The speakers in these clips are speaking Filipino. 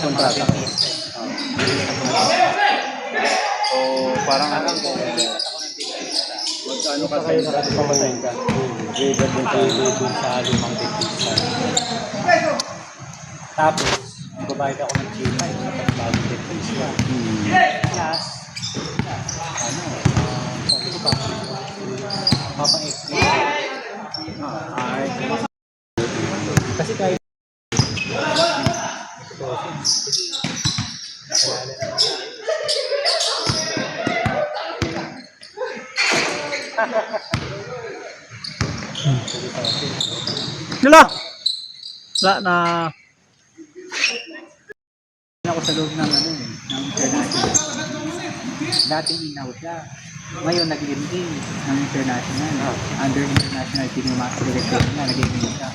Kontrata. So, parang ano ko. Ano kasi nakapapatayin ka? Graded dun sa lumang dentista. Tapos, magbabayad ako ng G5 sa pagbagong dentista. Plus, ano, sabi ko pa, papa-explain. Kasi kahit Wala! Wala na. ako sa loob ng ano ng international. Dating in-out siya. Ngayon nag-in-in ng international. Under international kinumasa director niya, nag-in-in siya.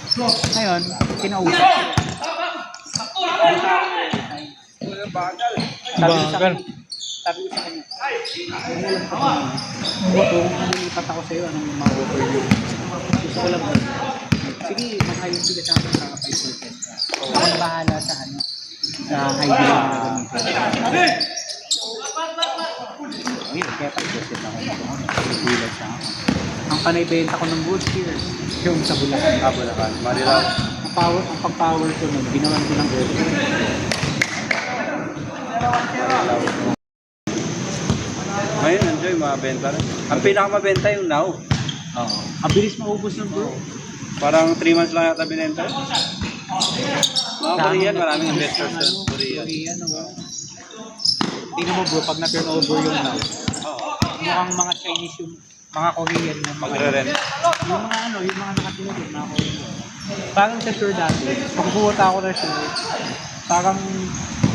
Ngayon, kinausap siya. Bagal. Sabi ko sa kanya, kung nalilipat ako sa'yo, anong ma-offer nyo? Gusto ko lang ba? Sige, mag-ayos sila sa akin para 5%. Ako bahala sa ano, sa idea na gagamitin. Ayun, kaya 5% ako. Nagbulat siya ako. Ang panay-benta ko ng wood here, yung sa Bulacan. Bulacan. Marilaw. Ang pag-power ko nun, ginawan ko ng earth. Ngayon, enjoy, mabenta rin. Ang pinakamabenta yung now. Oo. Ang bilis maubos ng bro. Parang 3 months lang yata binenta. Mga Korean, maraming investors sa Korean. Korean, oo. Tingnan mo bro, pag na-turnover yung now, mukhang mga Chinese yung mga Korean yung mga Magre-rent. yung mga ano, yung mga nakatulog yung mga Korean. Parang sa tour dati, pag pumunta ako na siya, parang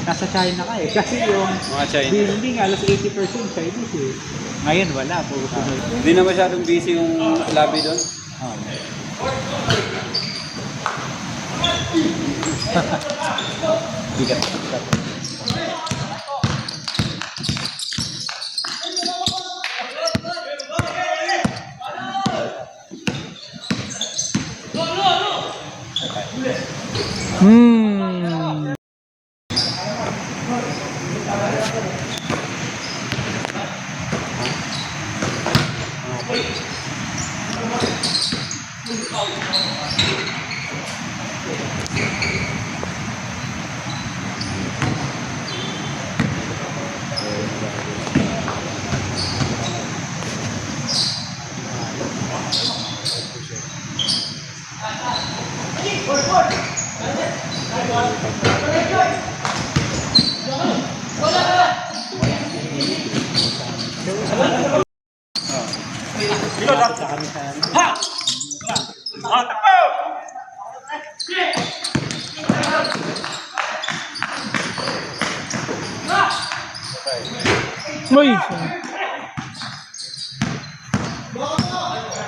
nasa China ka eh. Kasi yung Mga Chinese. building, alas 80% Chinese eh. Ngayon wala, puro Pinoy. Hindi na masyadong busy yung lobby doon. Oh. Bigat. Uy!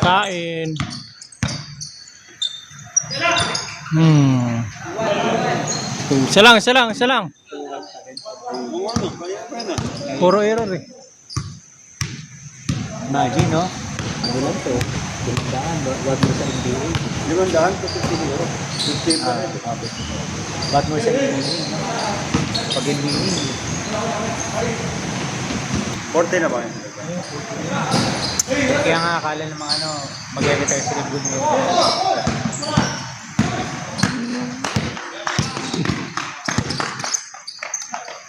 Kain. Isa lang, isa lang, isa lang. Puro error eh. Imagine, no? Ano lang to? 500, wag mo sa NBA. 500 to 50 euro. 50 pa rin. Wag mo sa NBA. Pag NBA. 40 na ba yun? Kaya nga akala ng mga ano, mag-retire sila good mo.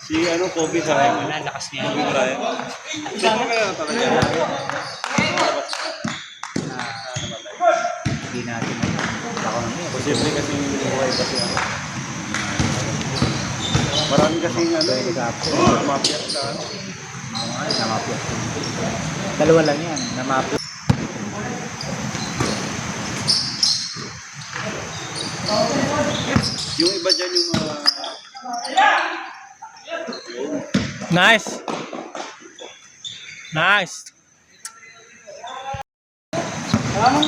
Si ano, Kobe sa akin. Wala, lakas niya. Kobe Bryant. Saan kaya talaga? Hindi natin. Ako naman. Posible kasi yung buhay kasi ano. Marami kasing ano eh. Mafia sa ano. Namapot. Dalawa lang yan. Namapot. Yung iba dyan yung mga... Nice. Nice.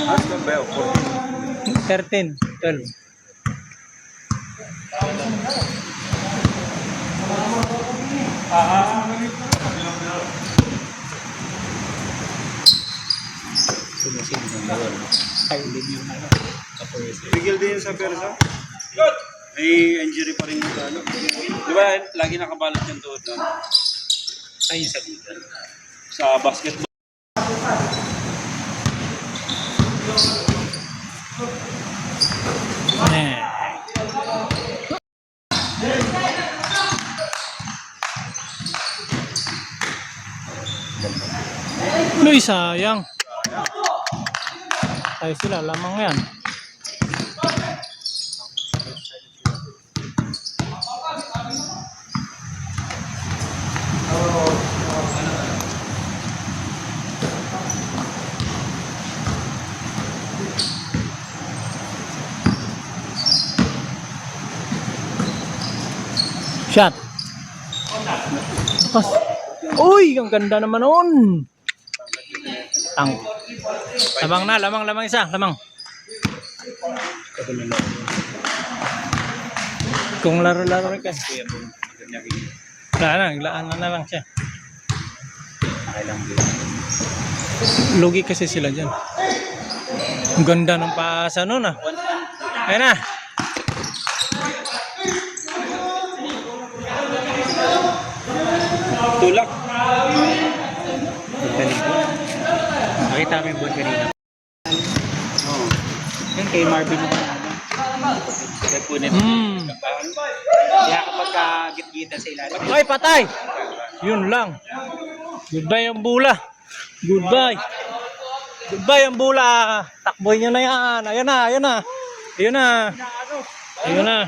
Aston Bell, 13, 12. Sumusin ng bawal. Kayo din yung ano. Bigil din yun sa persa. May injury pa rin yung ano. Di ba, lagi nakabalot yung tuhod doon? Ayun sa dito. Sa basketball. Eh. Uy, sayang. Tayo sila, lamang yan. Shot. Pas. Uy, ang ganda naman nun. Ang. Lamang isa, lamang. Kung laro-laro rin ka. Laan na lang siya. Lugi kasi sila dyan. Ang ganda ng paasa nun ah. Ayun na. Tulak. Nakita mo yung buwan kanina. Oo. Yung kay Marvin naman. Kaya punit. Kaya kapag git-gitan sa ilalim. Ay, patay! Yun lang. Goodbye ang bula. Goodbye. Goodbye ang bula. Takboy nyo na yan. Ayun na. Ayun na.